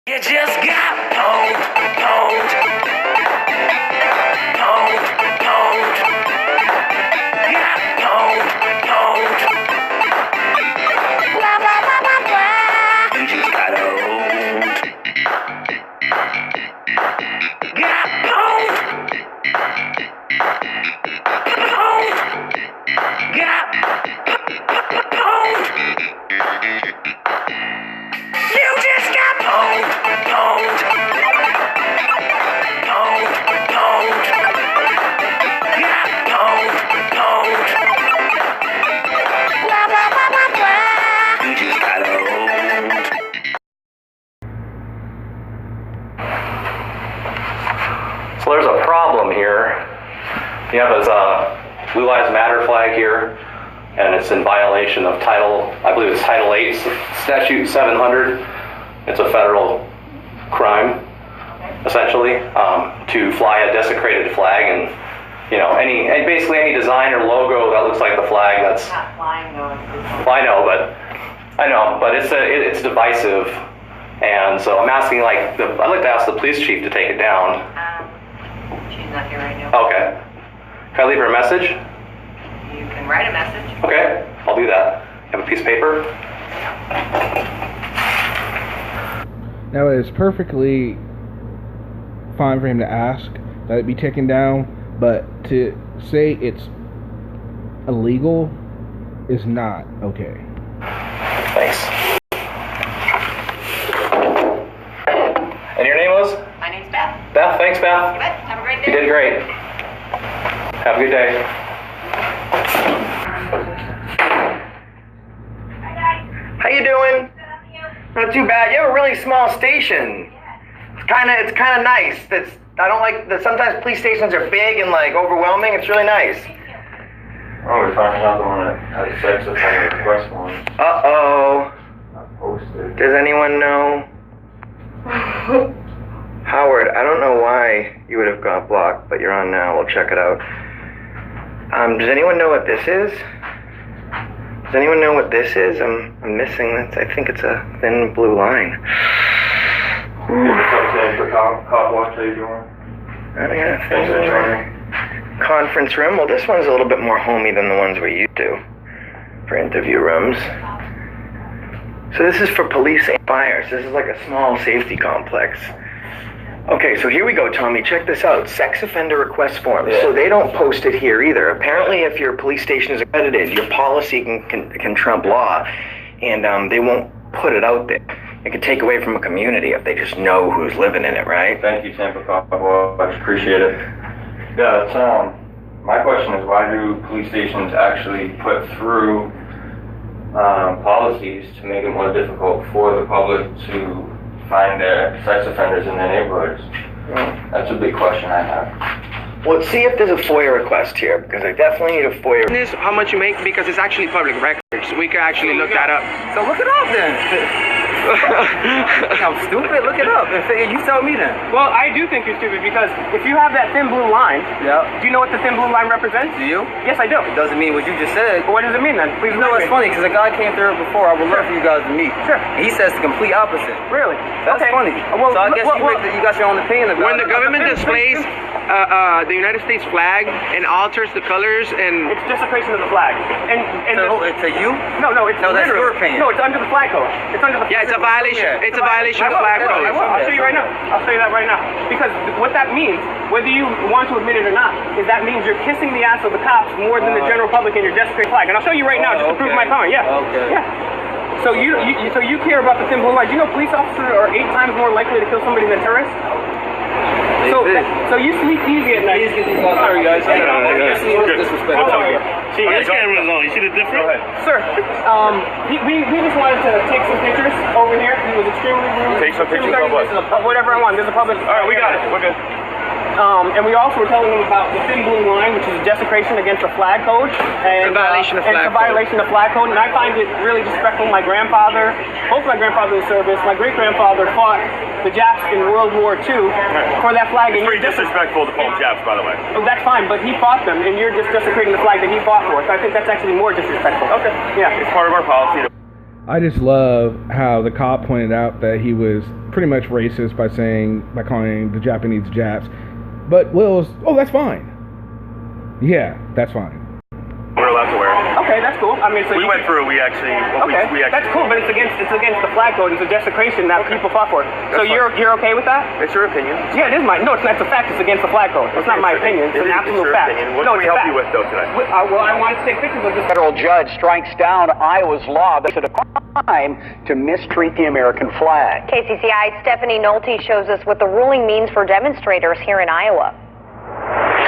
You just got pwned, pwned, pwned, pwned. Got pwned, pwned. Blah, blah, blah, blah, blah. You just got owned. Got pwned. Pwned. Got pwned. You just got pwned, pwned, pwned, pwned, got pwned, pwned, blah, blah, blah, blah, blah. You just got owned. So there's a problem here. You have this Blue Lives Matter flag here, and it's in violation of I believe it's Title 8, Statute 700. It's a federal crime, essentially, to fly a desecrated flag, and basically any design or logo that looks like the flag. That's not flying though. I know, but it's divisive, and so I'm asking, I'd like to ask the police chief to take it down. She's not here right now. Okay. Can I leave her a message? You can write a message. Okay, I'll do that. You have a piece of paper? Now, it is perfectly fine for him to ask that it be taken down, but to say it's illegal is not okay. Thanks. And your name was? My name's Beth. Beth, thanks, Beth. You bet. Have a great day. You did great. Have a good day. Hi, guys. How you doing? Not too bad. You have a really small station. It's kind of nice. I don't like that. Sometimes police stations are big and overwhelming. It's really nice. Oh, we're talking about the one that has sex offender request forms. Uh-oh. Not posted. Does anyone know? Howard, I don't know why you would have got blocked, but you're on now. We'll check it out. Does anyone know what this is? Does anyone know what this is? I'm missing this. I think it's a thin blue line. For cop watch, how you doing? Oh, yeah, thin blue line. Conference room. Well, this one's a little bit more homey than the ones we're used to for interview rooms. So this is for police and fires. This is like a small safety complex. Okay, so here we go, Tommy. Check this out. Sex offender request forms. Yeah. So they don't post it here either. Apparently, if your police station is accredited, your policy can trump law, and they won't put it out there. It could take away from a community if they just know who's living in it, right? Thank you, Tampa Cop Watch. Appreciate it. Yeah, it's, my question is, why do police stations actually put through policies to make it more difficult for the public to find their sex offenders in their neighborhoods? That's a big question I have. Well, let's see if there's a FOIA request here, because I definitely need a FOIA. This how much you make, because it's actually public records. We can actually look that up. So look it up then. I'm stupid. Look it up. You tell me then. Well, I do think you're stupid, because if you have that thin blue line, do you know what the thin blue line represents? Do you? Yes, I do. It doesn't mean what you just said. What does it mean then? Please You know, it's funny, because a guy came through before. I would love for you guys to meet. Sure. And he says the complete opposite. Really? That's okay. funny. Well, so I guess you got your own opinion about when the government displays the United States flag and alters the colors, and it's desecration of the flag. And to you? No, it's that's your opinion. No, it's under the flag code. It's under the. Yeah, it's a violation. Yeah. It's a violation of flag code. I'll show you right now. I'll show you that right now. Because what that means, whether you want to admit it or not, is that means you're kissing the ass of the cops more than the general public in your desecrated flag. And I'll show you right now, just to prove my point. Yeah. Okay. Yeah. So you care about the thin blue line. Do you know police officers are 8 times more likely to kill somebody than terrorists? So you sleep easy at night. Sorry, guys. Disrespect. See, this camera's on. You see the difference? Sir, we just wanted to take some pictures over here. He was extremely rude. Take some pictures of what? Whatever I want. There's a public. All right, we got it. We're good. And we also were telling them about the thin blue line, which is a desecration against the flag code. And, It's a violation of flag code. It's a violation of flag code, and I find it really disrespectful. My grandfather, both my grandfathers in service, my great-grandfather fought the Japs in World War II for that flag. It's pretty disrespectful to call them Japs, by the way. Oh, that's fine, but he fought them, and you're just desecrating the flag that he fought for. So I think that's actually more disrespectful. Okay. Yeah. It's part of our policy. I just love how the cop pointed out that he was pretty much racist by calling the Japanese Japs. But Will's, oh, that's fine. Yeah, that's fine. We're allowed to wear it. Okay, that's cool. I mean, so We you went through, we actually, that's cool, but it's against the flag code. It's a desecration that people fought for. So you're okay with that? It's your opinion. Yeah, it is mine. No, it's not. It's a fact. It's against the flag code. It's not my opinion. It's an absolute fact. What No, can we it's a help you fact. with though tonight? Well, I wanted to take pictures of this. Federal judge strikes down Iowa's law that it's a crime to mistreat the American flag. KCCI's Stephanie Nolte shows us what the ruling means for demonstrators here in Iowa.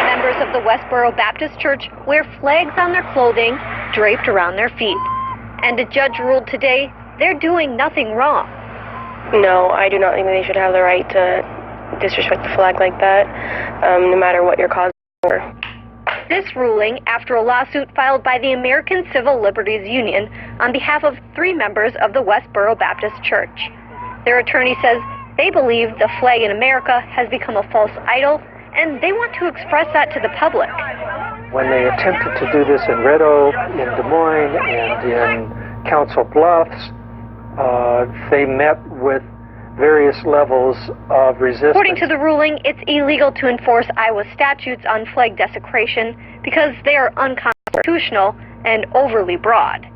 Members of the Westboro Baptist Church wear flags on their clothing, draped around their feet. And a judge ruled today they're doing nothing wrong. No, I do not think they should have the right to disrespect the flag like that, no matter what your cause is for. This ruling after a lawsuit filed by the American Civil Liberties Union on behalf of 3 members of the Westboro Baptist Church. Their attorney says they believe the flag in America has become a false idol, and they want to express that to the public. When they attempted to do this in Red Oak, in Des Moines, and in Council Bluffs, they met with various levels of resistance. According to the ruling, it's illegal to enforce Iowa statutes on flag desecration because they are unconstitutional and overly broad.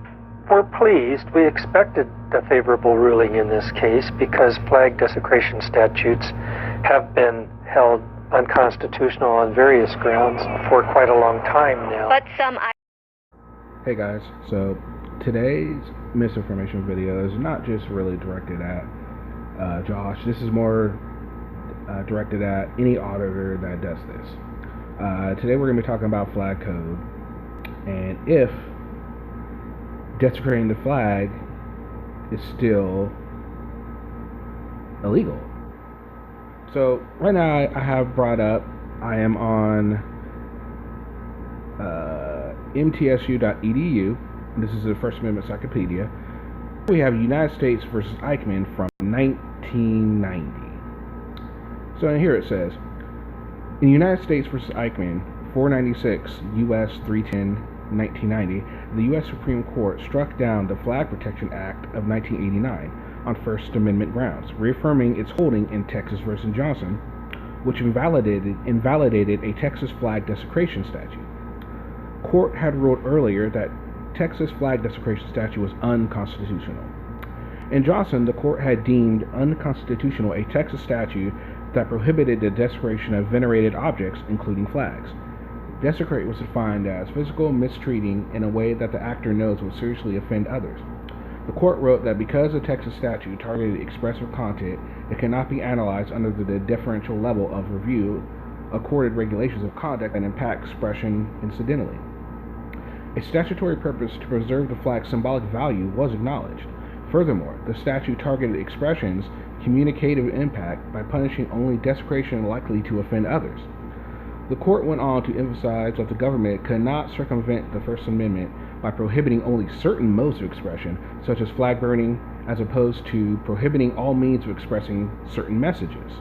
We're pleased. We expected a favorable ruling in this case because flag desecration statutes have been held unconstitutional on various grounds for quite a long time now. But some... Hey guys, so today's misinformation video is not just really directed at Josh. This is more directed at any auditor that does this. Today we're going to be talking about flag code and if desecrating the flag is still illegal. So right now I have brought up, I am on mtsu.edu. This is the First Amendment Encyclopedia. We have United States versus Eichmann from 1990. So in here it says, in United States versus Eichmann, 496 U.S. 310, 1990, the U.S. Supreme Court struck down the Flag Protection Act of 1989 on First Amendment grounds, reaffirming its holding in Texas versus Johnson, which invalidated a Texas flag desecration statute. Court had ruled earlier that Texas flag desecration statute was unconstitutional. In Johnson, the court had deemed unconstitutional a Texas statute that prohibited the desecration of venerated objects, including flags. Desecrate was defined as physical mistreating in a way that the actor knows will seriously offend others. The court wrote that because the Texas statute targeted expressive content, it cannot be analyzed under the deferential level of review accorded regulations of conduct that impact expression incidentally. A statutory purpose to preserve the flag's symbolic value was acknowledged. Furthermore, the statute targeted expressions' communicative impact by punishing only desecration likely to offend others. The court went on to emphasize that the government could not circumvent the First Amendment by prohibiting only certain modes of expression, such as flag burning, as opposed to prohibiting all means of expressing certain messages.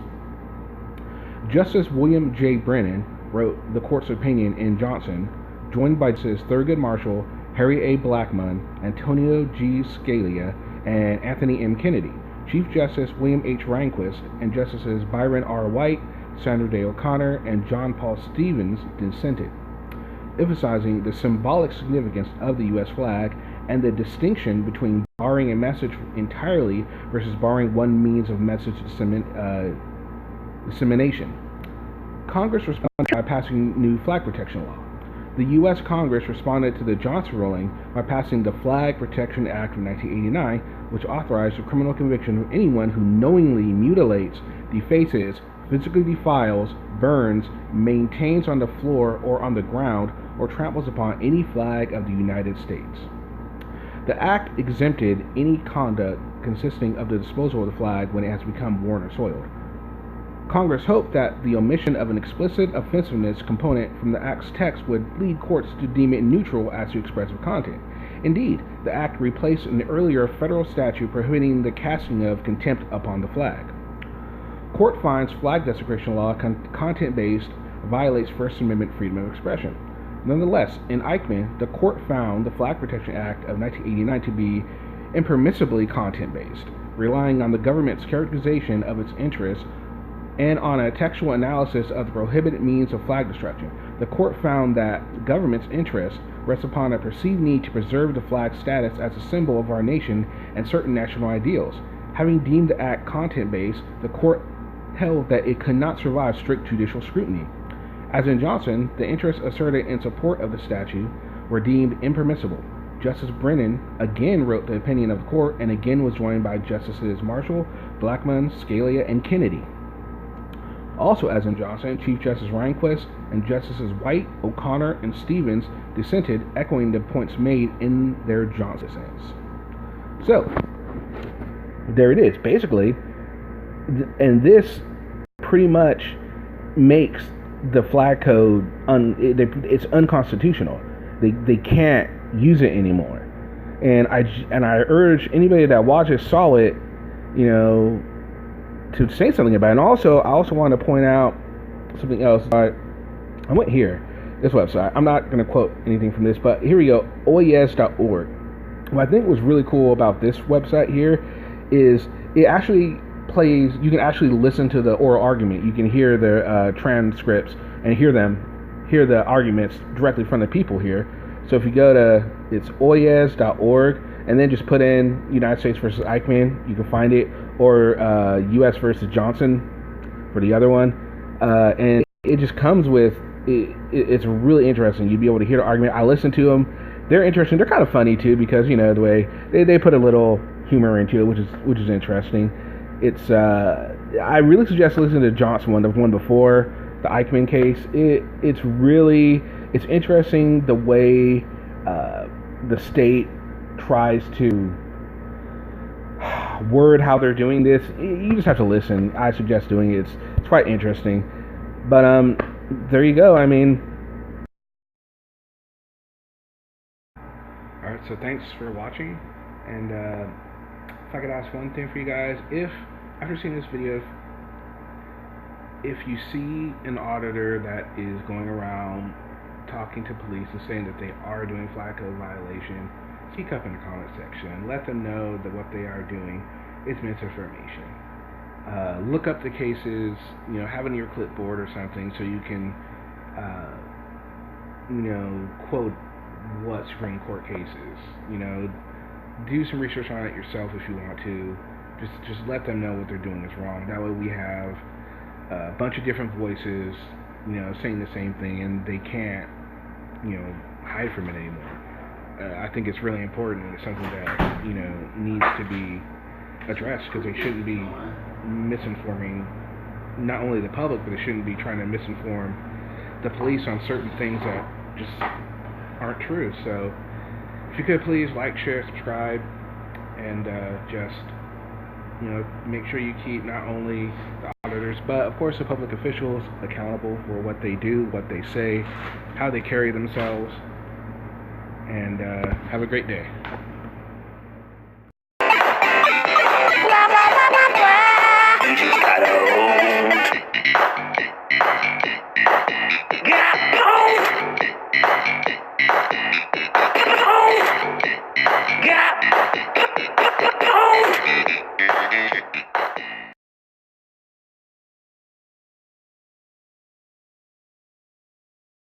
Justice William J. Brennan wrote the court's opinion in Johnson, joined by Justices Thurgood Marshall, Harry A. Blackmun, Antonio G. Scalia, and Anthony M. Kennedy. Chief Justice William H. Rehnquist and Justices Byron R. White, Sandra Day O'Connor, and John Paul Stevens dissented, emphasizing the symbolic significance of the U.S. flag and the distinction between barring a message entirely versus barring one means of message dissemination. Congress responded by passing new flag protection law. The U.S. Congress responded to the Johnson ruling by passing the Flag Protection Act of 1989, which authorized the criminal conviction of anyone who knowingly mutilates, defaces, physically defiles, burns, maintains on the floor or on the ground, or tramples upon any flag of the United States. The act exempted any conduct consisting of the disposal of the flag when it has become worn or soiled. Congress hoped that the omission of an explicit offensiveness component from the Act's text would lead courts to deem it neutral as to expressive content. Indeed, the Act replaced an earlier federal statute prohibiting the casting of contempt upon the flag. Court finds flag desecration law content-based violates First Amendment freedom of expression. Nonetheless, in Eichmann, the court found the Flag Protection Act of 1989 to be impermissibly content-based, relying on the government's characterization of its interests and on a textual analysis of the prohibited means of flag destruction. The court found that the government's interest rests upon a perceived need to preserve the flag's status as a symbol of our nation and certain national ideals. Having deemed the act content-based, the court held that it could not survive strict judicial scrutiny. As in Johnson, the interests asserted in support of the statute were deemed impermissible. Justice Brennan again wrote the opinion of the court and again was joined by Justices Marshall, Blackmun, Scalia, and Kennedy. Also, as in Johnson, Chief Justice Rehnquist and Justices White, O'Connor, and Stevens dissented, echoing the points made in their Johnson dissents. So, there it is. Basically, and this pretty much makes the flag code, it's unconstitutional. They can't use it anymore. And I urge anybody that watches saw it, to say something about it. And also, I also want to point out something else. I went here, this website. I'm not going to quote anything from this, but here we go, oes.org. What I think was really cool about this website here is it actually plays, you can actually listen to the oral argument. You can hear the transcripts and hear the arguments directly from the people here. So if you go to, it's oyes.org, and then just put in United States versus Eichmann, you can find it, or U.S. versus Johnson for the other one. And it just comes with, it's really interesting. You'd be able to hear the argument. I listened to them. They're interesting. They're kind of funny, too, because, the way they put a little humor into it, which is interesting. It's I really suggest listening to the Johnson one, the one before the Eichmann case. It's interesting the way the state tries to word how they're doing this. You just have to listen. I suggest doing it. It's quite interesting. But there you go. Alright, so thanks for watching. And if I could ask one thing for you guys, if after seeing this video, if you see an auditor that is going around talking to police and saying that they are doing flag code violation, speak up in the comment section. Let them know that what they are doing is misinformation. Look up the cases, have it in your clipboard or something so you can, quote what Supreme Court cases. Do some research on it yourself if you want to. Just let them know what they're doing is wrong. That way we have a bunch of different voices, saying the same thing, and they can't, hide from it anymore. I think it's really important, and it's something that, needs to be addressed, because they shouldn't be misinforming not only the public, but they shouldn't be trying to misinform the police on certain things that just aren't true. So, if you could please like, share, subscribe, and just, make sure you keep not only the auditors, but of course the public officials accountable for what they do, what they say, how they carry themselves, and have a great day.